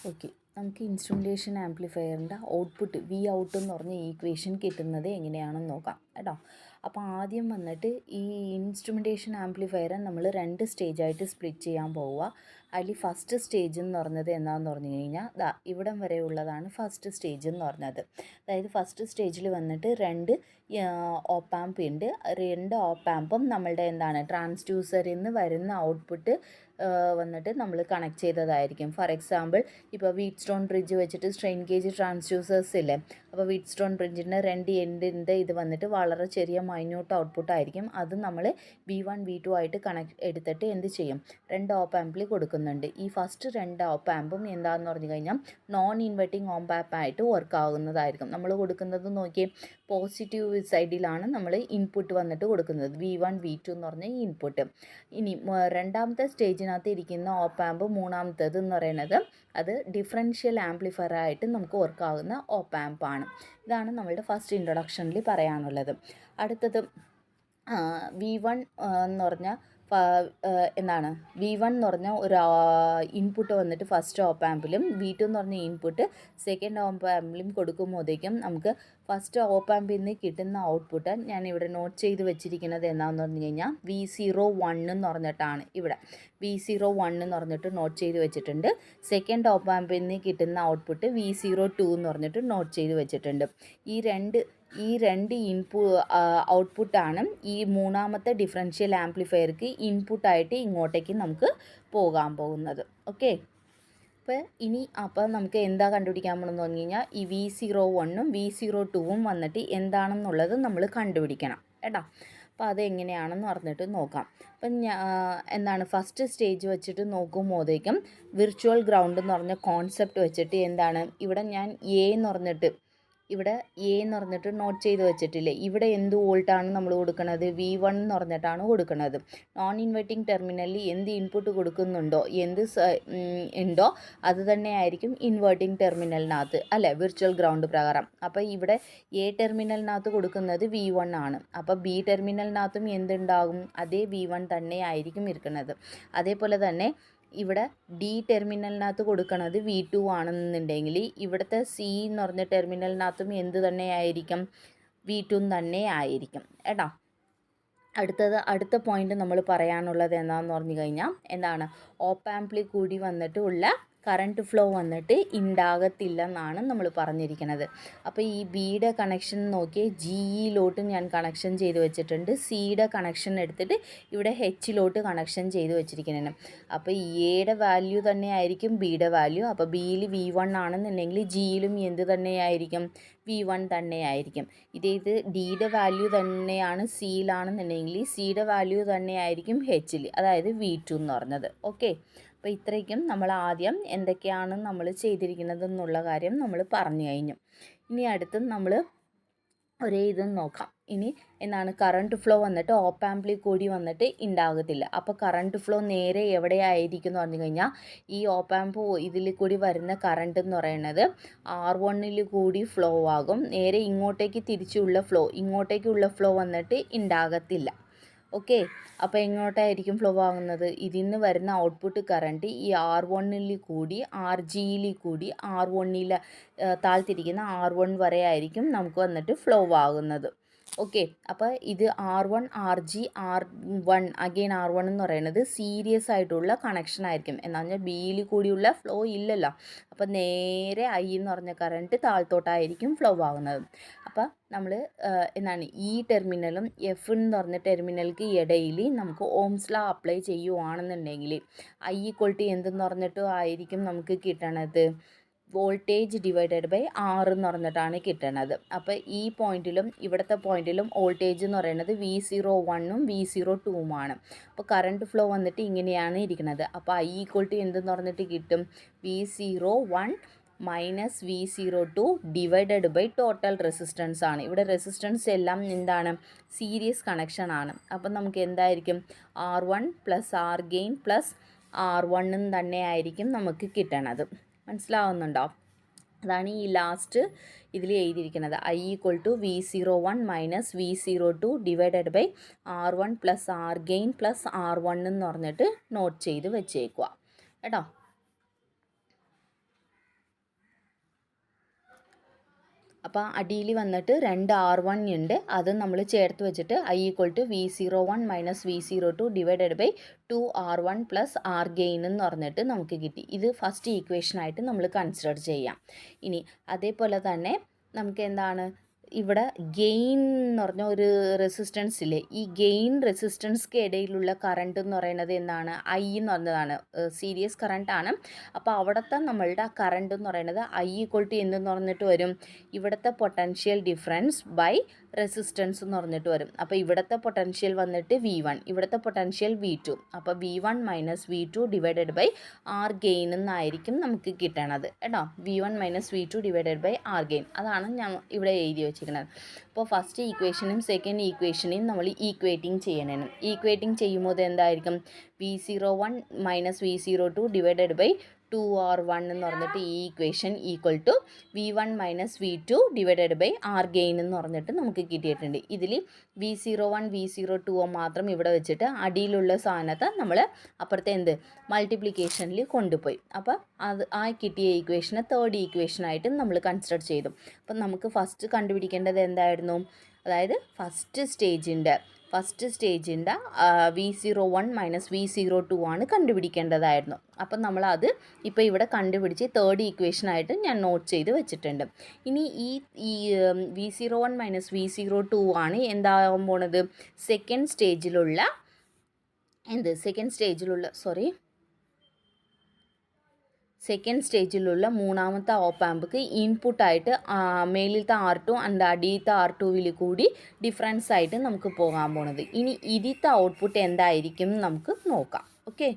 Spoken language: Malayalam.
ഓക്കെ, നമുക്ക് ഇൻസ്ട്രുമെൻറ്റേഷൻ ആംപ്ലിഫയറിൻ്റെ ഔട്ട്പുട്ട് വി ഔട്ട് എന്ന് പറഞ്ഞ ഈക്വേഷൻ കിട്ടുന്നത് എങ്ങനെയാണെന്ന് നോക്കാം കേട്ടോ. അപ്പോൾ ആദ്യം വന്നിട്ട് ഈ ഇൻസ്ട്രുമെൻറ്റേഷൻ ആംപ്ലിഫയറെ നമ്മൾ 2 സ്റ്റേജായിട്ട് സ്പ്ലിറ്റ് ചെയ്യാൻ പോവുക. അതിൽ ഫസ്റ്റ് സ്റ്റേജ് എന്ന് പറഞ്ഞത് എന്താണെന്ന് പറഞ്ഞു കഴിഞ്ഞാൽ ഇവിടം വരെ ഉള്ളതാണ് ഫസ്റ്റ് സ്റ്റേജ് എന്ന് പറഞ്ഞത്. അതായത് ഫസ്റ്റ് സ്റ്റേജിൽ വന്നിട്ട് 2 ഓപ്പാമ്പ് ഉണ്ട്. 2 ഓപ്പാമ്പും നമ്മളുടെ എന്താണ് ട്രാൻസ്ഡ്യൂസറിൽ നിന്ന് വരുന്ന ഔട്ട്പുട്ട് വന്നിട്ട് നമ്മൾ കണക്ട് ചെയ്തതായിരിക്കും. ഫോർ എക്സാമ്പിൾ, ഇപ്പോൾ വീറ്റ്സ്റ്റോൺ ബ്രിഡ്ജ് വെച്ചിട്ട് സ്ട്രെയിൻ ഗേജ് ട്രാൻസ്ഡ്യൂസേഴ്സ് ഇല്ലേ, അപ്പോൾ വീറ്റ്സ്റ്റോൺ ബ്രിഡ്ജിൻ്റെ 2 എൻഡിൻ്റെ ഇത് വന്നിട്ട് വളരെ ചെറിയ മൈന്യൂട്ട് ഔട്ട്പുട്ട് ആയിരിക്കും. അത് നമ്മൾ V1 V2 ആയിട്ട് എടുത്തിട്ട് എന്ത് ചെയ്യും, 2 ഓപ്പ് ആമ്പിൽ കൊടുക്കുന്നുണ്ട്. ഈ ഫസ്റ്റ് 2 ഓപ്പ് ആമ്പും എന്താണെന്ന് പറഞ്ഞു കഴിഞ്ഞാൽ നോൺ ഇൻവെർട്ടിംഗ് ഓപ്പ് ആമ്പ് ആയിട്ട് വർക്ക് ആകുന്നതായിരിക്കും. നമ്മൾ കൊടുക്കുന്നത് നോക്കിയേ, പോസിറ്റീവ് സൈഡിലാണ് നമ്മൾ ഇൻപുട്ട് വന്നിട്ട് കൊടുക്കുന്നത്, V1 V2 എന്ന് പറഞ്ഞ ഇൻപുട്ട്. ഇനി രണ്ടാമത്തെ സ്റ്റേജിനകത്ത് ഇരിക്കുന്ന ഓപ്പ് ആമ്പ് മൂന്നാമത്തേത് എന്ന് പറയുന്നത് അത് ഡിഫറൻഷ്യൽ ആംപ്ലിഫയർ ആയിട്ട് നമുക്ക് വർക്ക് ആകുന്ന ഓപ്പ് ആമ്പാണ്. ഇതാണ് നമ്മളുടെ ഫസ്റ്റ് ഇൻട്രൊഡക്ഷനിൽ പറയാനുള്ളത്. അടുത്തത് V1 എന്ന് പറഞ്ഞാൽ എന്താണ്, V1 എന്ന് പറഞ്ഞാൽ ഒരു ഇൻപുട്ട് വന്നിട്ട് ഫസ്റ്റ് ഓപ്പ് ആമ്പിലും V2 എന്ന് പറഞ്ഞ ഇൻപുട്ട് സെക്കൻഡ് ഓപ്പ് ആമ്പിലും കൊടുക്കുമ്പോഴത്തേക്കും നമുക്ക് ഫസ്റ്റ് ഓപ്പ് ആമ്പിൽ നിന്ന് കിട്ടുന്ന ഔട്ട്പുട്ട് ഞാനിവിടെ നോട്ട് ചെയ്ത് വെച്ചിരിക്കുന്നത് എന്താണെന്ന് പറഞ്ഞു കഴിഞ്ഞാൽ V01 എന്ന് പറഞ്ഞിട്ടാണ്. ഇവിടെ V01 എന്ന് പറഞ്ഞിട്ട് നോട്ട് ചെയ്ത് വെച്ചിട്ടുണ്ട്. സെക്കൻഡ് ഓപ്പ് ആമ്പിൽ നിന്ന് കിട്ടുന്ന ഔട്ട്പുട്ട് V02 എന്ന് പറഞ്ഞിട്ട് നോട്ട് ചെയ്ത് വെച്ചിട്ടുണ്ട്. ഈ രണ്ട് ഔട്ട്പുട്ടാണ് ഈ മൂന്നാമത്തെ ഡിഫറൻഷ്യൽ ആംപ്ലിഫയർക്ക് ഇൻപുട്ടായിട്ട് ഇങ്ങോട്ടേക്ക് നമുക്ക് പോകാൻ പോകുന്നത്. ഓക്കെ, അപ്പോൾ നമുക്ക് എന്താ കണ്ടുപിടിക്കാൻ പോകണമെന്ന് പറഞ്ഞു കഴിഞ്ഞാൽ ഈ V01ഉം V02ഉം വന്നിട്ട് എന്താണെന്നുള്ളത് നമ്മൾ കണ്ടുപിടിക്കണം കേട്ടോ. അപ്പോൾ അതെങ്ങനെയാണെന്ന് പറഞ്ഞിട്ട് നോക്കാം. അപ്പം എന്താണ് ഫസ്റ്റ് സ്റ്റേജ് വെച്ചിട്ട് നോക്കുമ്പോഴത്തേക്കും വിർച്വൽ ഗ്രൗണ്ട് എന്ന് പറഞ്ഞ കോൺസെപ്റ്റ് വെച്ചിട്ട് എന്താണ്, ഇവിടെ ഞാൻ എ എന്ന് പറഞ്ഞിട്ട് നോട്ട് ചെയ്ത് വെച്ചിട്ടില്ലേ, ഇവിടെ എന്ത് വോൾട്ടാണ് നമ്മൾ കൊടുക്കുന്നത്, V1 എന്ന് പറഞ്ഞിട്ടാണ് കൊടുക്കുന്നത്. നോൺ ഇൻവെർട്ടിംഗ് ടെർമിനലിൽ എന്ത് ഇൻപുട്ട് കൊടുക്കുന്നുണ്ടോ, ഉണ്ടോ അത് തന്നെ ആയിരിക്കും ഇൻവെർട്ടിംഗ് ടെർമിനലിനകത്ത് അല്ലേ, വിർച്വൽ ഗ്രൗണ്ട് പ്രകാരം. അപ്പോൾ ഇവിടെ എ ടെർമിനലിനകത്ത് കൊടുക്കുന്നത് V1 ആണ്. അപ്പോൾ ബി ടെർമിനലിനകത്തും എന്തുണ്ടാകും, അതേ V1 തന്നെ ആയിരിക്കും ഇരിക്കുന്നത്. അതേപോലെ തന്നെ ഇവിടെ ഡി ടെർമിനലിനകത്ത് കൊടുക്കണത് V2 ആണെന്നുണ്ടെങ്കിൽ ഇവിടുത്തെ സി എന്ന് പറഞ്ഞ ടെർമിനലിനകത്തും എന്ത് തന്നെ ആയിരിക്കും, V2 തന്നെ ആയിരിക്കും കേട്ടോ. അടുത്ത പോയിന്റ് നമ്മൾ പറയാനുള്ളത് എന്താണെന്ന് പറഞ്ഞു കഴിഞ്ഞാൽ എന്താണ്, ഓപ്പ് ആമ്പിൽ കൂടി വന്നിട്ട് ഉള്ള കറണ്ട് ഫ്ലോ വന്നിട്ട് ഉണ്ടാകത്തില്ലെന്നാണ് നമ്മൾ പറഞ്ഞിരിക്കുന്നത്. അപ്പോൾ ഈ ബിയുടെ കണക്ഷൻ നോക്കിയേ, ജിയിലോട്ട് ഞാൻ കണക്ഷൻ ചെയ്ത് വെച്ചിട്ടുണ്ട്. സിയുടെ കണക്ഷൻ എടുത്തിട്ട് ഇവിടെ Hലോട്ട് കണക്ഷൻ ചെയ്ത് വെച്ചിരിക്കുന്നതാണ്. അപ്പോൾ എയുടെ വാല്യൂ തന്നെ ആയിരിക്കും ബിയുടെ വാല്യൂ. അപ്പോൾ ബിയിൽ V1 ആണെന്നുണ്ടെങ്കിൽ ജിയിലും എന്ത് തന്നെയായിരിക്കും, V1 തന്നെയായിരിക്കും. ഇത് ഡിയുടെ വാല്യൂ തന്നെയാണ് സിയിലാണെന്നുണ്ടെങ്കിൽ സിയുടെ വാല്യൂ തന്നെയായിരിക്കും Hൽ, അതായത് V2 എന്ന് പറഞ്ഞത്. ഓക്കെ, അപ്പോൾ ഇത്രയ്ക്കും നമ്മൾ ആദ്യം എന്തൊക്കെയാണ് നമ്മൾ ചെയ്തിരിക്കുന്നത് എന്നുള്ള കാര്യം നമ്മൾ പറഞ്ഞു കഴിഞ്ഞു. ഇനി അടുത്ത് നമ്മൾ ഒരേ ഇതും നോക്കാം. ഇനി എന്താണ്, കറണ്ട് ഫ്ലോ വന്നിട്ട് ഓപ്പ് ആമ്പിൽ കൂടി വന്നിട്ട് ഉണ്ടാകത്തില്ല. അപ്പോൾ കറണ്ട് ഫ്ലോ നേരെ എവിടെയായിരിക്കും എന്ന് പറഞ്ഞു കഴിഞ്ഞാൽ ഈ ഓപ്പ് ആമ്പ് ഇതിൽ കൂടി വരുന്ന കറണ്ട് എന്ന് പറയുന്നത് R1 കൂടി ഫ്ലോ ആകും. നേരെ ഇങ്ങോട്ടേക്കുള്ള ഫ്ലോ വന്നിട്ട് ഉണ്ടാകത്തില്ല. ഓക്കെ, അപ്പോൾ എങ്ങോട്ടായിരിക്കും ഫ്ലോ ആകുന്നത്, ഇതിൽ നിന്ന് വരുന്ന ഔട്ട്പുട്ട് കറണ്ട് ഈ R1 കൂടി RGയിൽ കൂടി R1 താഴ്ത്തിരിക്കുന്ന R1 വരെ ആയിരിക്കും നമുക്ക് വന്നിട്ട് ഫ്ലോ ആകുന്നത്. ഓക്കെ, അപ്പോൾ ഇത് R1 RG R1 R1 എന്ന് പറയുന്നത് സീരിയസ് ആയിട്ടുള്ള കണക്ഷൻ ആയിരിക്കും. എന്ന് പറഞ്ഞാൽ ബിയിൽ കൂടിയുള്ള ഫ്ലോ ഇല്ലല്ലോ, അപ്പോൾ നേരെ I എന്ന് പറഞ്ഞ കറണ്ട് താഴ്ത്തോട്ടായിരിക്കും ഫ്ലോ ആകുന്നത്. അപ്പോൾ നമ്മൾ എന്താണ് ഈ ടെർമിനലും F എന്ന് പറഞ്ഞ ടെർമിനൽക്ക് ഇടയിൽ നമുക്ക് ഓംസ് ലോ അപ്ലൈ ചെയ്യുവാണെന്നുണ്ടെങ്കിൽ I = എന്തെന്ന് പറഞ്ഞിട്ട് ആയിരിക്കും നമുക്ക് കിട്ടണത്, വോൾട്ടേജ് ഡിവൈഡഡ് ബൈ R എന്ന് പറഞ്ഞിട്ടാണ് കിട്ടണത്. അപ്പോൾ ഈ പോയിന്റിലും ഇവിടുത്തെ പോയിന്റിലും വോൾട്ടേജ് എന്ന് പറയുന്നത് V01ഉം V02ഉം ആണ്. അപ്പോൾ കറണ്ട് ഫ്ലോ വന്നിട്ട് ഇങ്ങനെയാണ് ഇരിക്കുന്നത്. അപ്പോൾ I = എന്തെന്ന് പറഞ്ഞിട്ട് കിട്ടും, V01 minus V02 divided by total resistance ആണ്. ഇവിടെ റെസിസ്റ്റൻസ് എല്ലാം എന്താണ്, സീരീസ് കണക്ഷൻ ആണ്. അപ്പം നമുക്ക് എന്തായിരിക്കും, R1 + R ഗെയിൻ + R1 തന്നെ ആയിരിക്കും നമുക്ക് കിട്ടണത്. മനസ്സിലാവുന്നുണ്ടോ? അതാണ് ഈ ലാസ്റ്റ് ഇതിൽ എഴുതിയിരിക്കുന്നത്. I = V01 minus V02 divided by R1 + R gain + R1 എന്ന് പറഞ്ഞിട്ട് നോട്ട് ചെയ്ത് വെച്ചേക്കുക കേട്ടോ. അപ്പോൾ അടിയിൽ വന്നിട്ട് 2R1 ഉണ്ട്, അത് നമ്മൾ ചേർത്ത് വെച്ചിട്ട് I = V01 - V02 divided by 2R1 + R gain എന്ന് പറഞ്ഞിട്ട് നമുക്ക് കിട്ടി. ഇത് ഫസ്റ്റ് ഈക്വേഷനായിട്ട് നമ്മൾ കൺസിഡർ ചെയ്യാം. ഇനി അതേപോലെ തന്നെ നമുക്ക് എന്താണ് ഇവിടെ ഗെയിൻ എന്ന് പറഞ്ഞ ഒരു റെസിസ്റ്റൻസ് ഇല്ലേ, ഈ ഗെയിൻ റെസിസ്റ്റൻസ്ക്ക് ഇടയിലുള്ള കറണ്ട് എന്ന് പറയുന്നത് എന്താണ്, I എന്ന് പറഞ്ഞതാണ്, സീരീസ് കറണ്ടാണ്. അപ്പോൾ അവിടുത്തെ നമ്മളുടെ കറണ്ട് എന്ന് പറയുന്നത് I = എന്തെന്ന് പറഞ്ഞിട്ട് വരും, ഇവിടുത്തെ പൊട്ടൻഷ്യൽ ഡിഫറൻസ് ബൈ റെസിസ്റ്റൻസ് എന്ന് പറഞ്ഞിട്ട് വരും. അപ്പോൾ ഇവിടുത്തെ പൊട്ടൻഷ്യൽ വന്നിട്ട് V1, ഇവിടുത്തെ പൊട്ടൻഷ്യൽ V2. അപ്പോൾ V1 - V2 divided by R gain എന്നായിരിക്കും നമുക്ക് കിട്ടണത് കേട്ടോ. V1 - V2 divided by R gain, അതാണ് ഞാൻ ഇവിടെ എഴുതി വെച്ചിരിക്കുന്നത്. അപ്പോൾ ഫസ്റ്റ് ഈക്വേഷനും സെക്കൻഡ് ഈക്വേഷനെയും നമ്മൾ ഈക്വേറ്റിംഗ് ചെയ്യണം. ഈക്വേറ്റിംഗ് ചെയ്യുമ്പോൾ എന്തായിരിക്കും, V01 - V02 divided by 2R1 എന്ന് പറഞ്ഞിട്ട് ഈ equation = V1 - V2 divided by R gain എന്ന് പറഞ്ഞിട്ട് നമുക്ക് കിട്ടിയിട്ടുണ്ട്. ഇതിൽ V01 V02 മാത്രം ഇവിടെ വെച്ചിട്ട് അടിയിലുള്ള സാധനത്തെ നമ്മൾ അപ്പുറത്തെ മൾട്ടിപ്ലിക്കേഷനിൽ കൊണ്ടുപോയി. അപ്പോൾ ആ കിട്ടിയ ഈക്വേഷനെ തേർഡ് ഈക്വേഷനായിട്ട് നമ്മൾ കൺസിഡർ ചെയ്തു. അപ്പം നമുക്ക് ഫസ്റ്റ് കണ്ടുപിടിക്കേണ്ടത് എന്തായിരുന്നു, അതായത് ഫസ്റ്റ് സ്റ്റേജിൻ്റെ V01 - V02 ആണ് കണ്ടുപിടിക്കേണ്ടതായിരുന്നു. അപ്പം നമ്മളത് ഇപ്പോൾ ഇവിടെ കണ്ടുപിടിച്ച് തേർഡ് ഈക്വേഷനായിട്ട് ഞാൻ നോട്ട് ചെയ്ത് വെച്ചിട്ടുണ്ട്. ഇനി ഈ V01 - V02 ആണ് എന്താകാൻ പോണത്, സെക്കൻഡ് സ്റ്റേജിലുള്ള മൂന്നാമത്തെ ഓപ്പ് ആമ്പക്ക് ഇൻപുട്ടായിട്ട് മേലിലത്തെ R2 ആൻഡ് അടിയിലത്തെ R2 കൂടി ഡിഫറൻസ് ആയിട്ട് നമുക്ക് പോകാൻ പോണത്. ഇനി ഇതിലത്തെ ഔട്ട്പുട്ട് എന്തായിരിക്കും നമുക്ക് നോക്കാം. ഓക്കെ.